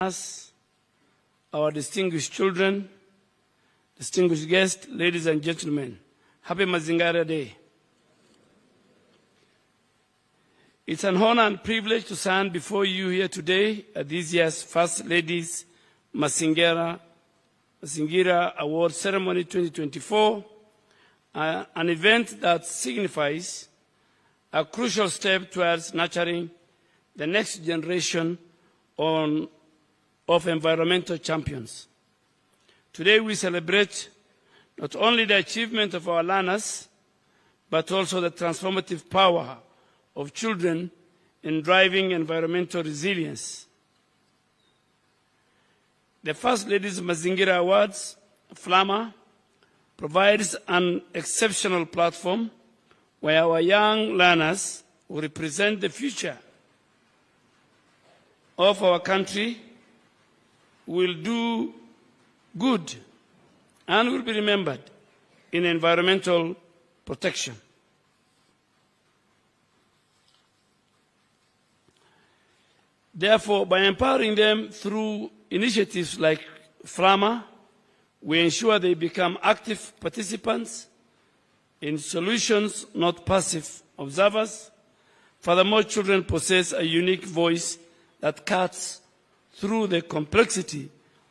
Us, our distinguished children, distinguished guests, ladies and gentlemen, happy Mazingira Day. It's an honor and privilege to stand before you here today at this year's First Ladies Mazingira Award Ceremony 2024, an event that signifies a crucial step towards nurturing the next generation of environmental champions. Today we celebrate not only the achievement of our learners, but also the transformative power of children in driving environmental resilience. The First Ladies Mazingira Awards, FLAMA, provides an exceptional platform where our young learners will represent the future of our country, will do good, and will be remembered in environmental protection. Therefore, by empowering them through initiatives like FLAMA, we ensure they become active participants in solutions, not passive observers. Furthermore, children possess a unique voice that cuts through the complexity,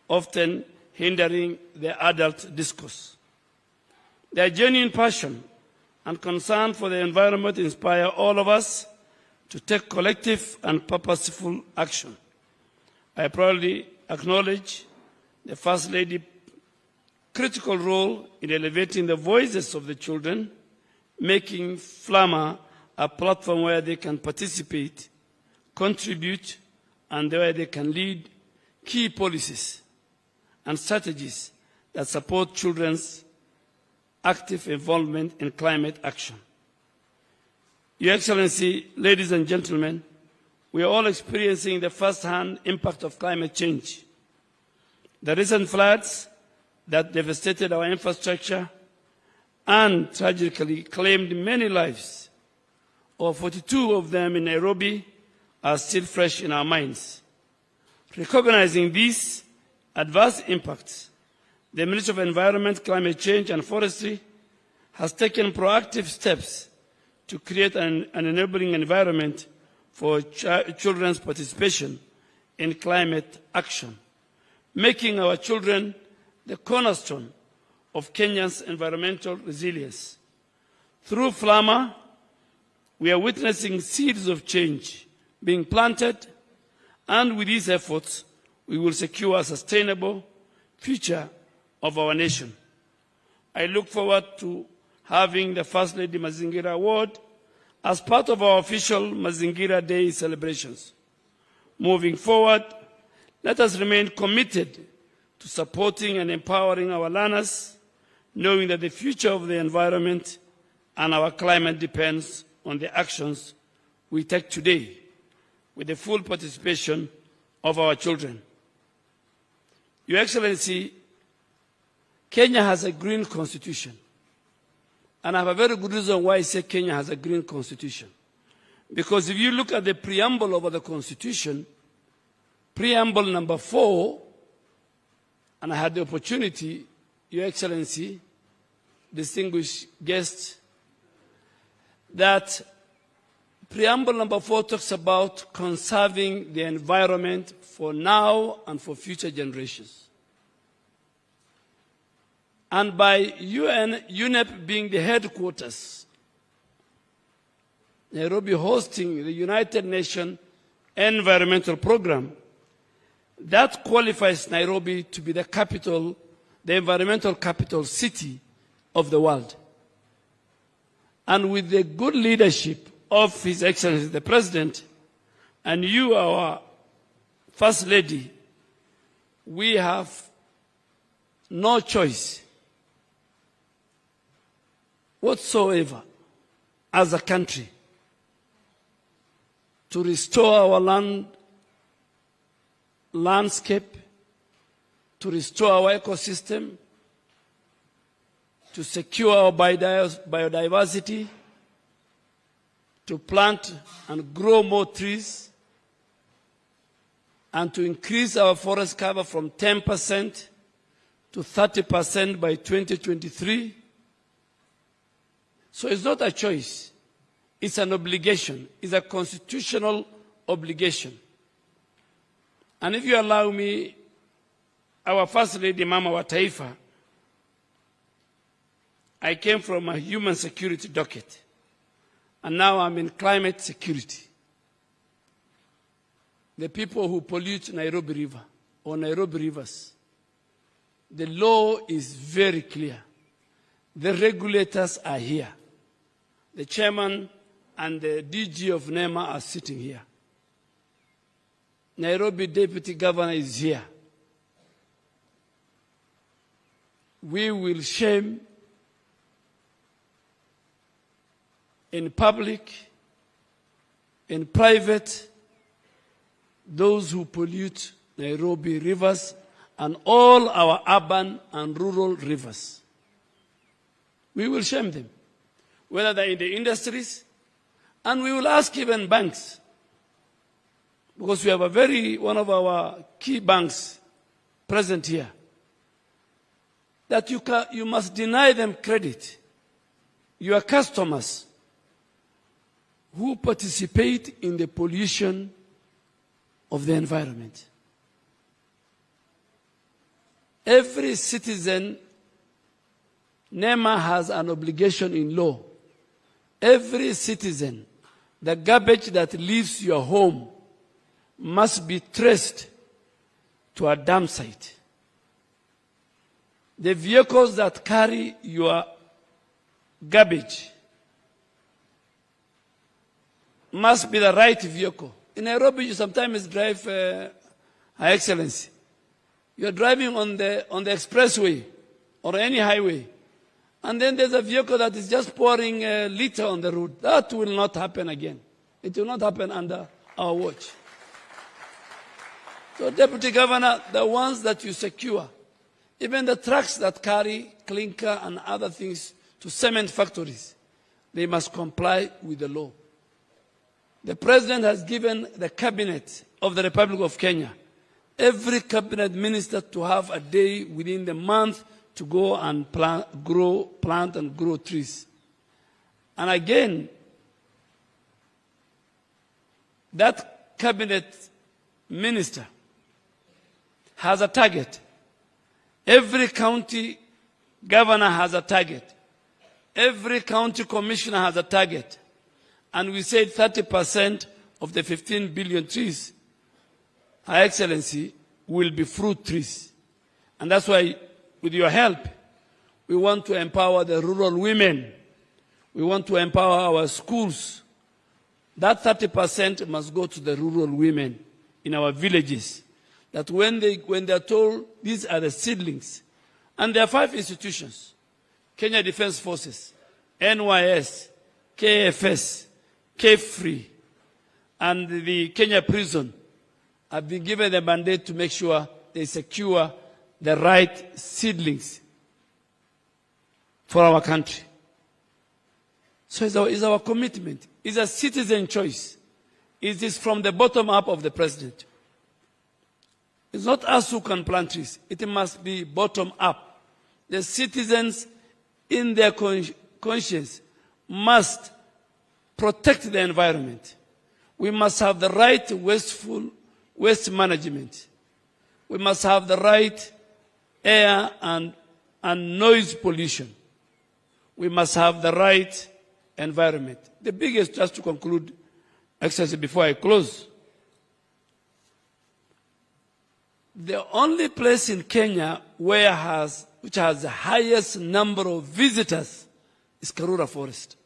often hindering the adult discourse. Their genuine passion and concern for the environment inspire all of us to take collective and purposeful action. I proudly acknowledge the First Lady's critical role in elevating the voices of the children, making FLAMA a platform where they can participate, contribute, and where they can lead key policies and strategies that support children's active involvement in climate action. Your Excellency, ladies and gentlemen, we are all experiencing the first-hand impact of climate change. The recent floods that devastated our infrastructure and tragically claimed many lives, over 42 of them in Nairobi, are still fresh in our minds. Recognizing these adverse impacts, the Ministry of Environment, Climate Change and Forestry has taken proactive steps to create an enabling environment for children's participation in climate action, making our children the cornerstone of Kenya's environmental resilience. Through FLAMA, we are witnessing seeds of change being planted, and with these efforts, we will secure a sustainable future of our nation. I look forward to having the First Lady Mazingira Award as part of our official Mazingira Day celebrations. Moving forward, let us remain committed to supporting and empowering our learners, knowing that the future of the environment and our climate depends on the actions we take today, with the full participation of our children. Your Excellency, Kenya has a green constitution. And I have a very good reason why I say Kenya has a green constitution. Because if you look at the preamble of the constitution, preamble number 4, and I had the opportunity, Your Excellency, distinguished guests, that preamble number 4 talks about conserving the environment for now and for future generations. And by UNEP being the headquarters, Nairobi hosting the United Nations Environmental Programme, that qualifies Nairobi to be the capital, the environmental capital city of the world. And with the good leadership of His Excellency the President, and you, our First Lady, we have no choice whatsoever as a country to restore our landscape, to restore our ecosystem, to secure our biodiversity, to plant and grow more trees, and to increase our forest cover from 10% to 30% by 2023. So it's not a choice. It's an obligation. It's a constitutional obligation. And if you allow me, our First Lady, Mama wa Taifa, I came from a human security docket, and now I'm in climate security. The people who pollute Nairobi River or Nairobi rivers, the law is very clear. The regulators are here. The chairman and the DG of NEMA are sitting here. Nairobi Deputy Governor is here. We will shame in public, in private, those who pollute Nairobi rivers and all our urban and rural rivers. We will shame them, whether they're in the industries, and we will ask even banks, because we have one of our key banks present here, that you must deny them credit. Your customers who participate in the pollution of the environment. Every citizen, NEMA has an obligation in law. Every citizen, the garbage that leaves your home must be traced to a dump site. The vehicles that carry your garbage must be the right vehicle. In Nairobi, you sometimes drive, Her Excellency. You're driving on the expressway or any highway, and then there's a vehicle that is just pouring litter on the road. That will not happen again. It will not happen under our watch. So, Deputy Governor, the ones that you secure, even the trucks that carry clinker and other things to cement factories, they must comply with the law. The President has given the Cabinet of the Republic of Kenya, every Cabinet Minister, to have a day within the month to go and plant and grow trees. And again, that Cabinet Minister has a target. Every county governor has a target. Every county commissioner has a target. And we said 30% of the 15 billion trees, Her Excellency, will be fruit trees. And that's why, with your help, we want to empower the rural women. We want to empower our schools. That 30% must go to the rural women in our villages. That when they're told these are the seedlings, and there are 5 institutions, Kenya Defense Forces, NYS, KFS, K-Free, and the Kenya prison, have been given the mandate to make sure they secure the right seedlings for our country. So it's our commitment. It's a citizen choice. It is from the bottom up of the President. It's not us who can plant trees. It must be bottom up. The citizens, in their conscience, must protect the environment. We must have the right waste management. We must have the right air and noise pollution. We must have the right environment. The biggest, just to conclude, Excellency, before I close, the only place in Kenya which has the highest number of visitors is Karura Forest.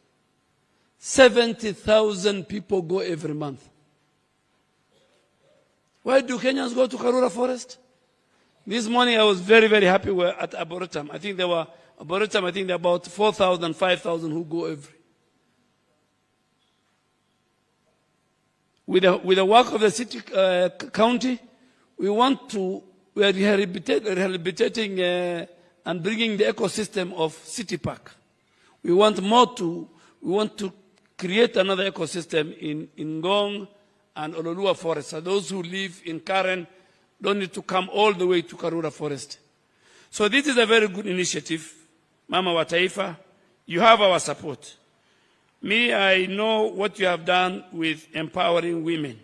70,000 people go every month. Why do Kenyans go to Karura Forest? This morning I was very, very happy we're at Arboretum. I think there were about 4,000, 5,000 who go every. With the work of the city, county, we are rehabilitating and bringing the ecosystem of City Park. We want to create another ecosystem in Ngong and Ololua Forest. So those who live in Karen don't need to come all the way to Karura Forest. So this is a very good initiative. Mama wa Taifa, you have our support. Me, I know what you have done with empowering women.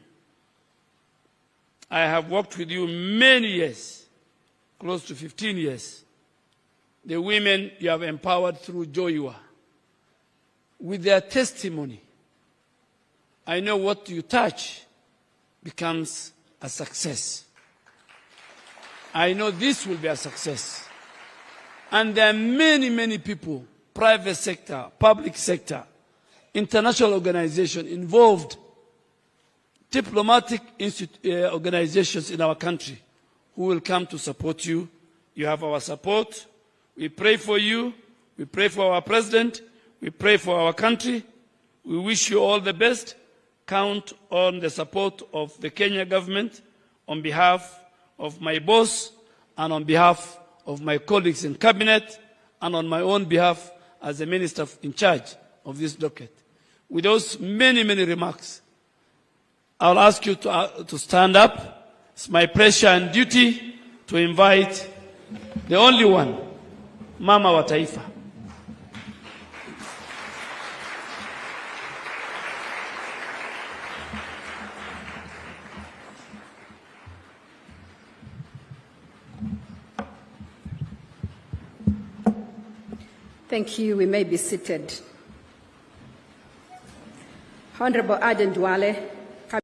I have worked with you many years, close to 15 years. The women you have empowered through Joyua. With their testimony, I know what you touch becomes a success. I know this will be a success. And there are many, many people, private sector, public sector, international organizations involved, diplomatic organizations in our country who will come to support you. You have our support. We pray for you. We pray for our president. We pray for our country. We wish you all the best. Count on the support of the Kenya government on behalf of my boss and on behalf of my colleagues in cabinet and on my own behalf as the minister in charge of this docket. With those many, many remarks, I'll ask you to stand up. It's my pleasure and duty to invite the only one, Mama wa Taifa. Thank you. We may be seated. Honorable Aden Duale,